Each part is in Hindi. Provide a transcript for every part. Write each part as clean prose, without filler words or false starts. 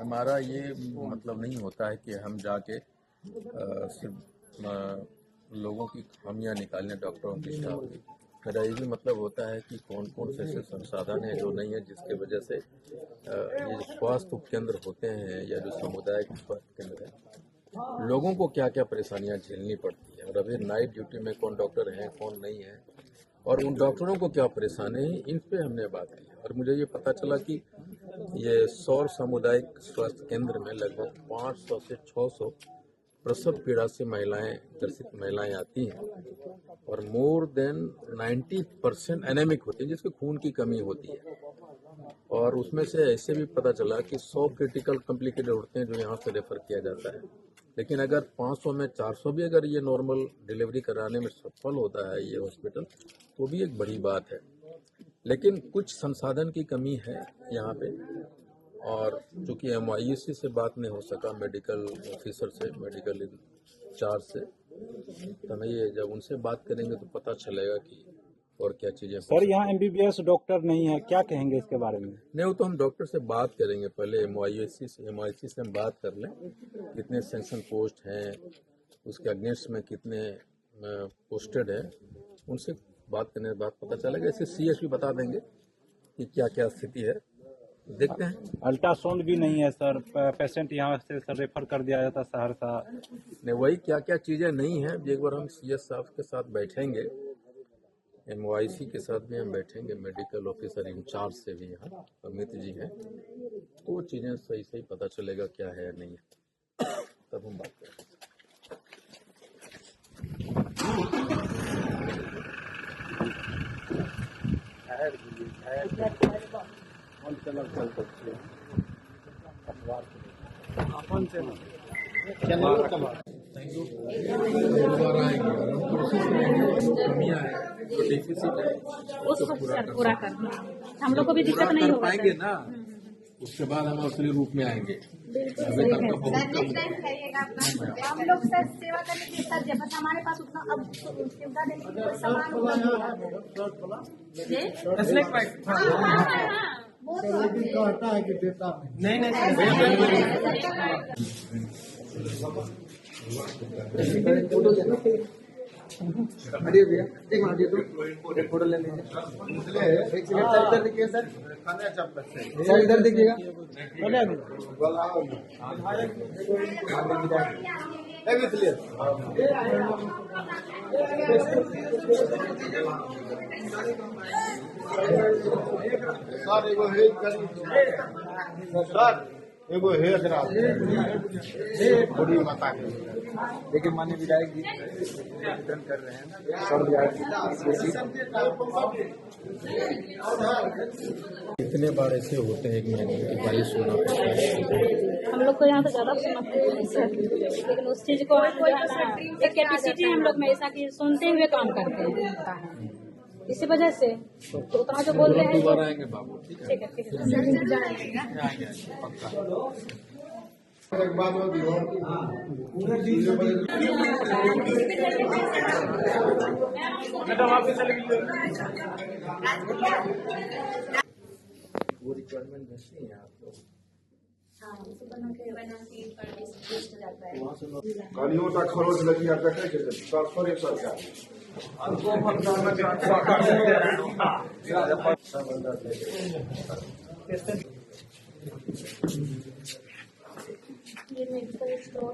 हमारा ये मतलब नहीं होता है कि हम जाके सिर्फ लोगों की खामियां निकालने डॉक्टरों की स्टाफ की। मेरा ये भी मतलब होता है कि कौन कौन से ऐसे संसाधन है जो नहीं है जिसके वजह से ये स्वास्थ्य उपकेंद्र होते हैं या जो सामुदायिक स्वास्थ्य केंद्र है, लोगों को क्या क्या परेशानियां झेलनी पड़ती है और अभी नाइट ड्यूटी में कौन डॉक्टर हैं कौन नहीं है और उन डॉक्टरों को क्या परेशानी है, इन पे हमने बात की। और मुझे ये पता चला कि ये 100 सामुदायिक स्वास्थ्य केंद्र में लगभग 500 से 600 प्रसव पीड़ा से ग्रसित महिलाएं आती हैं और मोर देन 90% एनेमिक होती है, जिसके खून की कमी होती है। और उसमें से ऐसे भी पता चला कि 100 क्रिटिकल कॉम्प्लिकेटेड होते हैं जो यहाँ से रेफर किया जाता है, लेकिन अगर 500 में 400 भी अगर ये नॉर्मल डिलीवरी कराने में सफल होता है ये हॉस्पिटल, तो भी एक बड़ी बात है। लेकिन कुछ संसाधन की कमी है यहाँ पे, और चूँकि MIUC से बात नहीं हो सका, मेडिकल ऑफिसर से, मेडिकल इंचार्ज से, तो हमें ये जब उनसे बात करेंगे तो पता चलेगा कि और क्या चीज़ें। सर यहाँ MBBS डॉक्टर नहीं है, क्या कहेंगे इसके बारे में? नहीं, वो तो हम डॉक्टर से बात करेंगे, पहले MIUC से हम बात कर लें कितने सेंक्शन पोस्ट हैं, उसके अगेंस्ट में कितने पोस्टेड है, उनसे बात करने के बाद पता चलेगा। इसे CS भी बता देंगे कि क्या क्या स्थिति है, देखते हैं। अल्ट्रासाउंड भी नहीं है सर, पेशेंट यहाँ से सर रेफर कर दिया जाता सहरसा। नहीं, वही क्या क्या चीज़ें नहीं हैं, एक बार हम CS साहब के साथ बैठेंगे, MIUC के साथ भी हम बैठेंगे, मेडिकल ऑफिसर इंचार्ज से भी यहाँ अमित जी हैं, तो वो चीज़ें सही सही पता चलेगा क्या है या नहीं है, तब हम बात करेंगे। उसको पूरा करना, हम लोग को भी दिक्कत नहीं होगा पाएंगे ना, उसके बाद हम असली रूप में आएंगे। अभी तक तो बहुत कम। हम लोग सर सेवा करने के साथ जब हमारे पास उतना अब सुविधा देने के लिए सामान कहता है कि देता नहीं अरे भैया एक मिनट ये तो एक फोटो ले लीजिए। एक सेकंड सर, इधर देखिए सर, सर इधर देखिएगा। सर एगो एगो हेज बड़ी माता के, लेकिन माननीय विधायक जी वितरण कर रहे हैं कितने बार ऐसे होते हैं एक महीने में 22 होना पड़ता है? हम लोग को यहाँ तो ज्यादा सुनते हैं सर, लेकिन उस चीज को एक कैपेसिटी हम लोग में ऐसा कि सुनते हुए काम करते हैं, इसी वजह से तो उतना जो बोल रहे हैं। दोबारा आएंगे बाबू, ठीक है? ठीक है। आएंगे पक्का। वो रिक्वायरमेंट भेजती हैं आपको? गाड़ियों का खरोच लगी आप देखे सॉरी सरकार ये मेडिकल स्टोर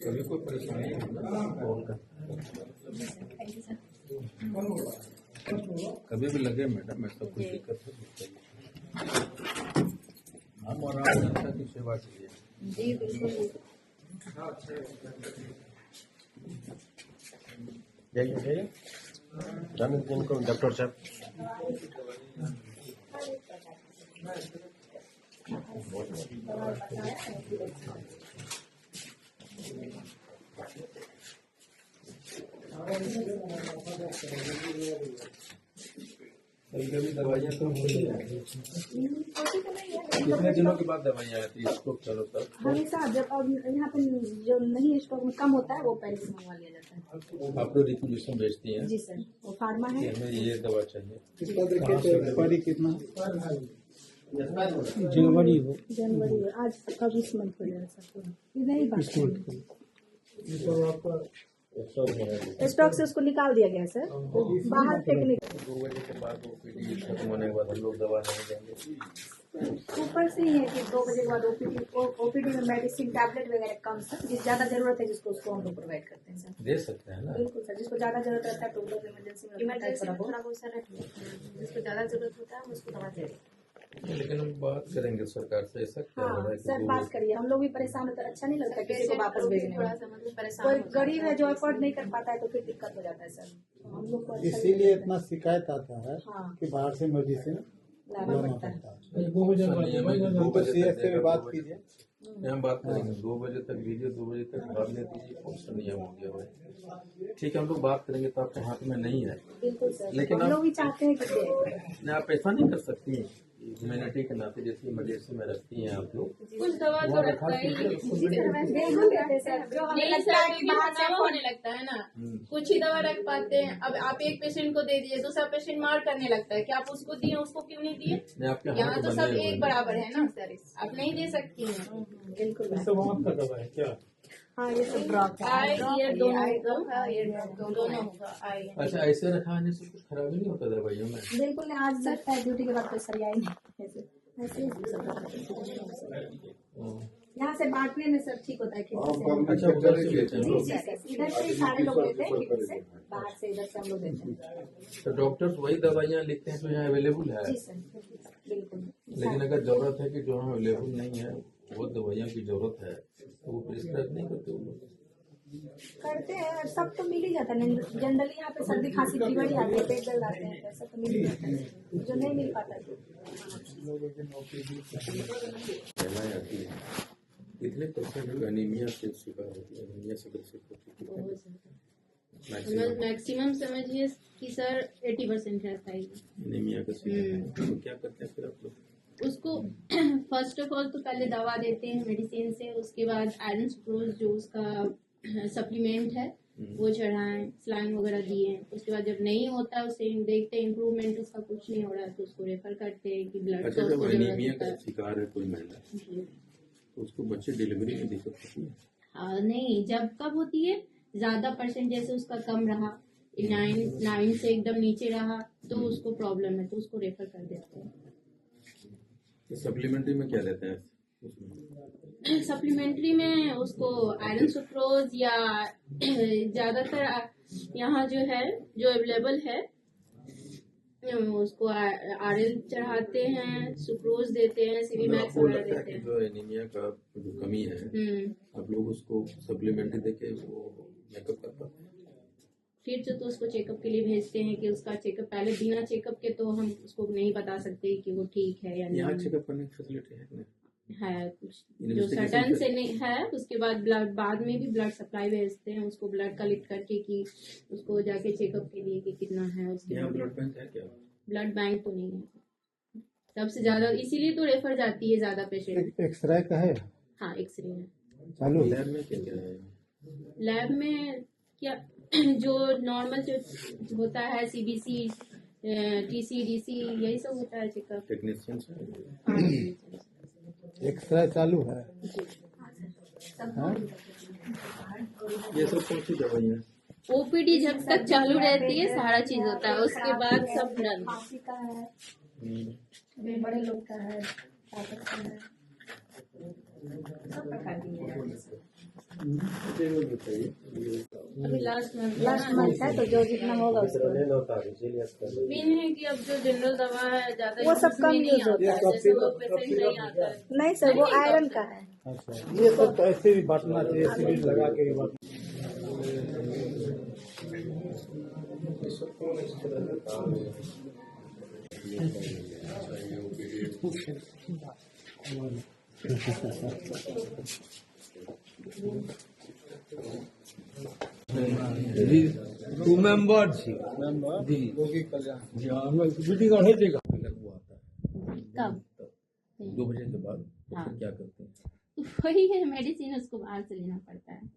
कभी कोई परेशानी कभी भी लगे मैडम ऐसा कोई दिक्कत है, हम और आप जनता की सेवा के लिए। जी बिल्कुल। जाइए जिनको डॉक्टर साहब कभी कभी दवाइयाँ तो हो ही जाती हैं। कितने दिनों के बाद दवाइयाँ आती है स्टॉक चलो तब? हमेशा जब अब यहाँ पे जो नहीं स्टॉक में कम होता है वो पहले से मंगवा लिया जाता है। आप लोग रिक्वेजिशन भेजती हैं जी सर, वो फार्मा है। कि हमें ये दवा चाहिए। एक्सपायरी कितना जनवरी हो जनवरी में आज कब इस मंथ हो जाएगा सर? नहीं बात स्टॉक से उसको निकाल दिया गया सर, बाहर फेंकने 2 बजे के बाद ओपीडी खत्म होने के बाद हम लोग दवा नहीं देंगे। ऊपर से ही है कि 2 बजे के बाद ओपीडी में मेडिसिन टैबलेट वगैरह कम सर, जिस ज्यादा जरूरत है जिसको उसको हम लोग प्रोवाइड करते हैं सर। दे सकते हैं ना? बिल्कुल सर, जिसको ज्यादा जरूरत रहता है तो लोग इमरजेंसी में थोड़ा बहुत सर रख लेते हैं, जिसको ज्यादा जरूरत होता है हम उसको दवा दे देते हैं। लेकिन हम बात करेंगे सरकार से, ऐसा क्या हो रहा हाँ है कि सर, बात करिए, हम लोग भी परेशान होते हैं, अच्छा नहीं लगता किसी को वापस भेजने में। कोई गरीब है जो अफोर्ड नहीं कर पाता है तो फिर दिक्कत हो जाता है सर। हम लोग को अच्छा इसीलिए इतना शिकायत आता है हाँ कि बाहर से मेडिसिन लाना पड़ता है। सीएस से भी बात कीजिए। हम बात करेंगे 2 बजे तक लीजिए, 2 बजे तक बाद में दीजिए, कौन सा नियम हो गया भाई? ठीक है, हम लोग बात करेंगे तो आपके हाथ में नहीं है। बिल्कुल सर, लेकिन हम आप- लोग भी चाहते हैं कि दे। नहीं, आप ऐसा नहीं कर सकती ह्यूमैनिटी के नाते, जैसे इमरजेंसी में रखती हैं आप लोग। कुछ दवा तो लगता ही हम देते हैं सर, जो हमें नहीं लगता सर, है कि क्योंकि बाहर से दवा होने लगता है ना, कुछ ही दवा रख पाते हैं। अब आप एक पेशेंट को दे दीजिए, दूसरा पेशेंट मार करने लगता है कि आप उसको दिए, उसको क्यों नहीं दिए? नहीं, आपके यहाँ हाथ तो बने सब हुए एक हैं। बराबर है ना सर, आप नहीं दे सकती हैं। बिल्कुल आपका दवा है क्या? हाँ, ये सब ड्रॉप आई है, ये दोनों होगा, ये दोनों होगा आई। अच्छा, ऐसे रखाने से कुछ खराबी नहीं होता दवाइयों में? बिल्कुल नहीं। आज लगता है ड्यूटी के बाद कोई सरिया ही नहीं ऐसे ऐसे ही सब यहाँ से बांटने में सब ठीक होता है कि अच्छा, उधर से लेते हैं लोग। इधर से ही सारे लोग लेते हैं, खिड़की से बाहर से इधर से हम लोग देते हैं। तो डॉक्टर्स वही दवाइयाँ लिखते हैं जो यहाँ अवेलेबल है। जी सर, बिल्कुल। लेकिन अगर जरूरत है कि जो यहाँ अवेलेबल नहीं है वो दवाइयों की जरूरत है तो वो प्रिस्क्राइब नहीं करते वो लोग। करते हैं, सब तो मिल ही जाता है। जनरली यहाँ पे सर्दी खांसी फीवर ही आती है, पेट दर्द आते हैं, ऐसा तो मिल ही जाता है। जो नहीं मिल पाता है पहला आती है। कितने परसेंट एनीमिया से शिकार होती है? एनीमिया से ग्रसित होती है? मैक्सिमम मैक्सिमम समझिए कि सर 80% रहता है। एनीमिया का शिकार तो क्या करते हैं फिर आप लोग? उसको फर्स्ट ऑफ ऑल तो पहले दवा देते हैं मेडिसिन से, उसके बाद आयरन सुक्रोज जो उसका सप्लीमेंट है वो चढ़ाएं, सलाइन वगैरह दिए। उसके बाद जब नहीं होता है उसे देखते हैं इम्प्रूवमेंट उसका कुछ नहीं हो रहा है तो उसको रेफर करते हैं कि ब्लड अच्छा, जब एनीमिया का शिकार है कोई महिला तो उसको बच्चे डिलीवरी में दिक्कत होती है? नहीं, जब कब होती है ज्यादा परसेंट जैसे उसका कम रहा 9 से एकदम नीचे रहा तो उसको प्रॉब्लम है तो उसको रेफर कर देते हैं। सप्लीमेंट्री में क्या देते हैं उसमें? सप्लीमेंट्री में उसको आयरन सुक्रोज या ज्यादातर यहाँ जो है जो अवेलेबल है उसको आयरन चढ़ाते हैं, सुक्रोज देते हैं, सीवी मैक्स आपको वगैरह लगता है देते कि हैं। जो एनीमिया का जो कमी है आप लोग उसको सप्लीमेंट्री देके वो मेकअप कर पाते हैं? फिर तो उसको चेकअप के लिए भेजते हैं कि उसका चेकअप पहले बिना चेकअप के तो हम उसको नहीं बता सकते कि वो ठीक है या यहाँ नहीं चेकअप करने की फैसिलिटी है कि नहीं? है। कुछ जो Investigation सडन से- से नहीं है उसके बाद बाद में भी ब्लड सप्लाई भेजते हैं उसको ब्लड कलेक्ट करके कि उसको जाके चेकअप के लिए कि कितना है उसके यहाँ ब्लड बैंक है क्या? ब्लड बैंक तो नहीं है सबसे ज्यादा, इसीलिए तो रेफर जाती है ज्यादा पेशेंट। एक्सरे का है हाँ, एक्सरे है। चालू लैब में क्या क्या है? लैब में क्या जो नॉर्मल जो होता है सीबीसी टीसी डीसी यही सब होता है चेकअप। टेक्नीशियन से? एक्सरे चालू है। ये सब कौन सी दवाइयाँ? ओपीडी जब तक चालू रहती है सारा चीज होता है, उसके बाद सब बंद। खांसी का है, बड़े लोग का है, ताकत का है, सब प्रकार की है। अभी लास्ट मंथ है तो जो जितना होगा उसको मेन है कि अब जो जनरल दवा है ज्यादा वो सब कम नहीं यूज आता होता है, है। जैसे वो पेशेंट नहीं आता है। नहीं सर, वो आयरन का है। अच्छा, ये सब तो ऐसे भी बांटना चाहिए, सिरिंज लगा के भी बांटना। टू मेंबर जी रोगी कल्याण जी हाँ मीटिंग और है देगा कब करते हैं। 2 बजे के बाद तो हाँ। फिर क्या करते हैं? तो वही है, मेडिसिन उसको बाहर से लेना पड़ता है,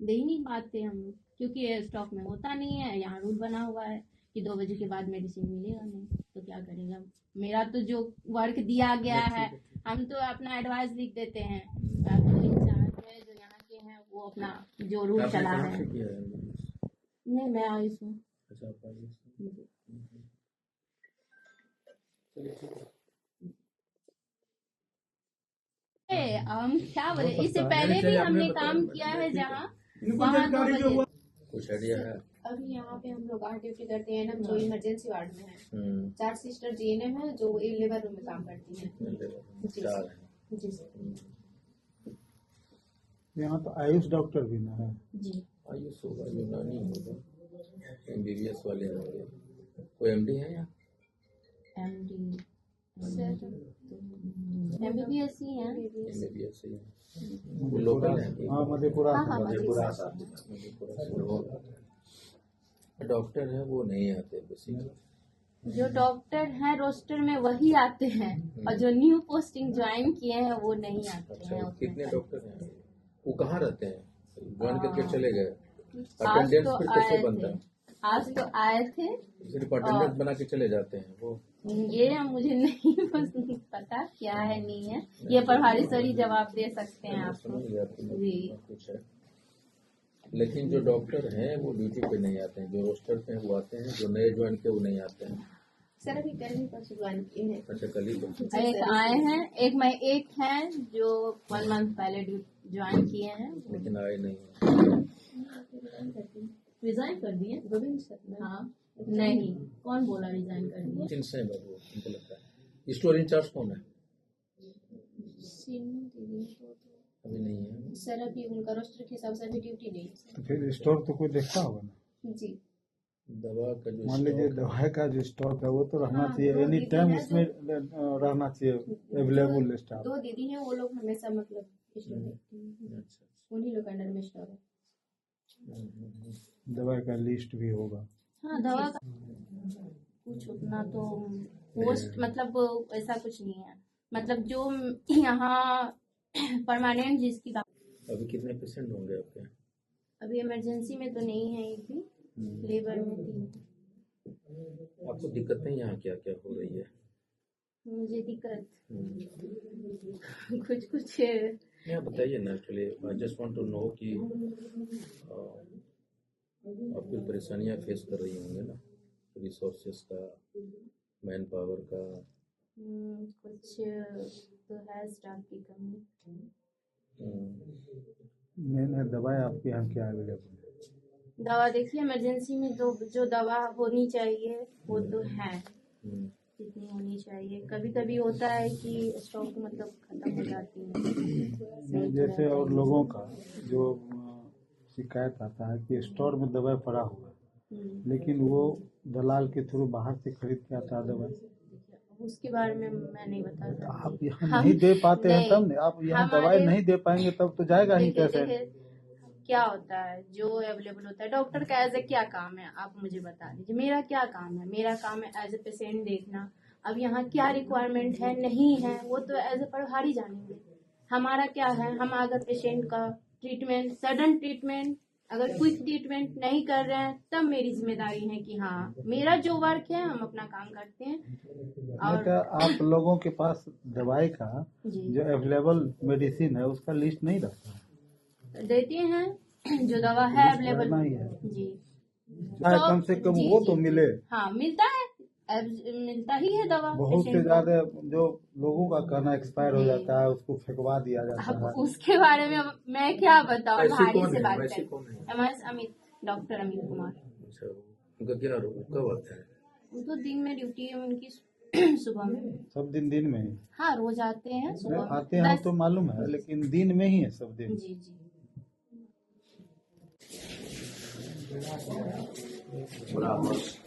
दे ही नहीं पाते हम लोग, क्योंकि स्टॉक में होता नहीं है। यहाँ रूल बना हुआ है कि 2 बजे के बाद मेडिसिन मिलेगा नहीं, तो क्या करेगा। मेरा तो जो वर्क दिया गया है, हम तो अपना एडवाइस लिख देते हैं, जो इंचार्ज है, जो यहाँ के हैं, वो अपना जो रूल आपने चला कहाँ है। से किया है MBBS? नहीं, मैं आयुष हूँ। अच्छा, आप आगे से। चलिए, ठीक है। हम क्या बोले, इससे पहले भी हमने काम किया है जहाँ, वहाँ 2 बजे। कुछ आइडिया है? अभी यहाँ पे हम लोग आर ड्यूटी करते हैं ना, जो इमरजेंसी वार्ड में है। 4 सिस्टर GNM है जो लेबर रूम में काम करती हैं। जी 4 है। जी सर। यहाँ तो आयुष डॉक्टर भी ना है। जी आयुष होगा, यूनानी होगा, MBBS वाले होंगे। कोई MD है यहाँ? MD सर MBBS ही है। MBBS ही है। वो लोकल है? हाँ, मधेपुरा हाँ हाँ मधेपुरा मधेपुरा। से होगा। डॉक्टर है वो नहीं आते बेसिकली। जो डॉक्टर हैं रोस्टर में वही आते हैं, और जो न्यू पोस्टिंग ज्वाइन किए हैं वो नहीं आते अच्छा, हैं। कितने डॉक्टर हैं? वो कहाँ रहते हैं? ज्वाइन करके चले गए? आज अटेंडेंस तो फिर आए कैसे थे, बनता है? आज तो आए थे। सिर्फ अटेंडेंस बना के चले जाते हैं वो? ये मुझे नहीं पता क्या है नहीं है, ये प्रभारी सर ही जवाब दे सकते हैं आपको। समझ गया आपको जी कुछ है। लेकिन जो डॉक्टर हैं वो ड्यूटी पे नहीं आते हैं, जो रोस्टर पे हैं वो आते हैं, जो नए ज्वाइन के वो नहीं आते हैं। सर अभी कल ही परसों ज्वाइन किए हैं। अच्छा, कल ही तो। एक आए हैं, एक हैं जो 1 मंथ पहले ज्वाइन किए हैं, लेकिन आए नहीं हैं। रिजाइन कर दिए गोविंद सर। हाँ नहीं, कौन बोला रिजाइन कर दिए? जिनसे है वो, उनको लगता है। स्टोर इंचार्ज कौन है? अभी नहीं है। सर अभी उनका रोस्टर के हिसाब से अभी ड्यूटी नहीं है। तो फिर स्टोर तो कोई देखता होगा ना। जी दवा का जो मान लीजिए स्टॉक है, दवाई का जो स्टॉक है वो तो रहना हाँ, चाहिए, दो एनी दीदी टाइम है उसमें रहना चाहिए अवेलेबल स्टॉक। 2 दीदी हैं, वो लोग हमेशा मतलब स्टोर देखती हैं। अच्छा, उन्हीं लोग अंडर में स्टोर है। दवाई का लिस्ट भी होगा। हाँ दवा का कुछ उतना तो पोस्ट मतलब ऐसा कुछ नहीं है, मतलब जो यहाँ परमानेंट जिसकी बात। अभी कितने पेशेंट होंगे आपके? अभी इमरजेंसी में तो नहीं है एक भी, लेबर में 3। आपको दिक्कतें यहाँ क्या क्या हो रही है? मुझे दिक्कत कुछ यहाँ बताइए ना, actually I just want to know कि आप कोई परेशानियाँ फेस कर रही होंगे ना, रिसोर्सेस का, मैन पावर का। कुछ तो है, स्टाफ की कमी। मेन है दवाई आपके यहाँ क्या अवेलेबल है? दवा देखिए, इमरजेंसी में तो जो दवा होनी चाहिए वो तो है, जितनी होनी चाहिए। कभी कभी होता है कि स्टॉक मतलब खत्म हो जाती है। जैसे और लोगों का जो शिकायत आता है कि स्टोर में दवाई पड़ा हुआ है, लेकिन वो दलाल के थ्रू बाहर से खरीद के आता है दवाई। उसके बारे में मैं नहीं बता सकती। आप यहाँ नहीं दे पाते हैं तब नहीं, आप यहाँ दवाई नहीं दे पाएंगे तब तो जाएगा ही कैसे? क्या होता है जो अवेलेबल होता है, डॉक्टर का एज ए क्या काम है आप मुझे बता दीजिए। मेरा क्या काम है? मेरा काम है एज ए पेशेंट देखना। अब यहाँ क्या रिक्वायरमेंट है नहीं है वो तो एज ए प्रभारी जानेंगे। हमारा क्या है, हम अगर पेशेंट का ट्रीटमेंट, सडन ट्रीटमेंट, अगर क्विक ट्रीटमेंट नहीं कर रहे हैं तब मेरी जिम्मेदारी है कि हाँ मेरा जो वर्क है हम अपना काम करते हैं। और आप लोगों के पास दवाई का जी जो अवेलेबल मेडिसिन है उसका लिस्ट नहीं रहता है? देते हैं जो दवा है अवेलेबल। नहीं है जी चाहे कम से कम जी, वो जी। तो मिले। हाँ मिलता है, मिलता ही है दवा। बहुत से patient को। ज्यादा जो लोगों का कहना एक्सपायर हो जाता है उसको फेंकवा दिया जाता अब है। उसके बारे में मैं क्या बताऊँ, वैसे भारी कौन से है? बात वैसे करें। कौन है? MS Amit, doctor Amit Kumar. अच्छा, उनका क्या रोल कब आता है? उनको दिन में ड्यूटी है उनकी सुबह में। सब दिन में ही हाँ रोज आते हैं सुबह में। आते हैं तो मालूम है, लेकिन दिन में ही है सब दिन। जी जी।